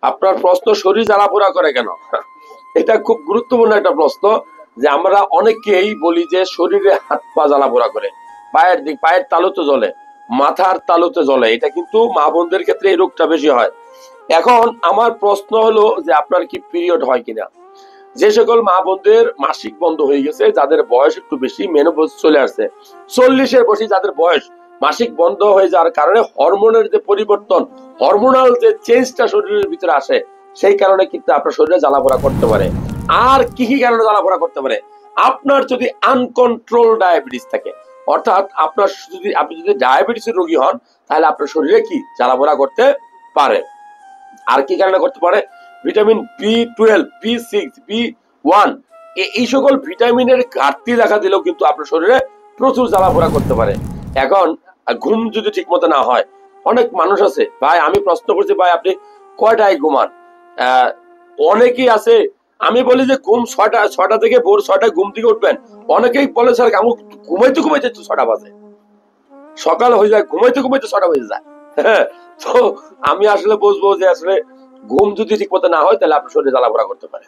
আপনার প্রশ্ন শরীর জ্বালাপোড়া করে কেন? এটা খুব গুরুত্বপূর্ণ একটা প্রশ্ন। যে আমরা অনেকেই বলি যে শরীরে হাত পা জ্বালাপোড়া করে, পায়ের তালুতে জ্বলে, মাথার তালুতে জ্বলে। এটা কিন্তু মা বোনদের ক্ষেত্রে এই রোগটা বেশি হয়। এখন আমার প্রশ্ন হলো যে আপনার কি পিরিয়ড হয় কিনা? যে সকল মা বোনদের মাসিক বন্ধ হয়ে গেছে, যাদের বয়স একটু বেশি, মেনোপজ চলে আসছে, 40-এর বেশি যাদের বয়স, মাসিক বন্ধ হয়ে যাওয়ার কারণে হরমোনের যে পরিবর্তন, হরমোনাল যে চেঞ্জটা শরীরের ভিতরে আসে, সেই কারণে কিন্তু আপনার শরীরে জ্বালাপোড়া করতে পারে। আর কি কি কারণে জ্বালাপোড়া করতে পারে? আপনার যদি আনকন্ট্রোল ডায়াবেটিস থাকে, অর্থাৎ আপনি যদি ডায়াবেটিসের রোগী হন, তাহলে আপনার শরীরে কি জ্বালাপোড়া করতে পারে। আর কি কারণে করতে পারে? ভিটামিন B12, B6, B1, এই সকল ভিটামিনের ঘাটতি দেখা দিলেও কিন্তু আপনার শরীরে প্রচুর জ্বালাপোড়া করতে পারে। এখন ঘুম যদি ঠিক মতো না হয়, অনেক মানুষ আছে, ভাই আমি প্রশ্ন করছি, ভাই আপনি কয়টায় ঘুমান? অনেকেই আছে, আমি বলি যে ঘুম 6টা থেকে ভোর 6টায় ঘুম থেকে উঠবেন, অনেকেই বলে স্যার আমি ঘুমাইতে ঘুমাইতে 6টা বাজে, সকাল হয়ে যায়, ঘুমাইতে ঘুমাইতে 6টা বেজে যায়। তো আমি আসলে বুঝবো যে আসলে ঘুম যদি ঠিক মতো না হয়, তাহলে আপনার শরীরে জ্বালাপোড়া করতে পারে।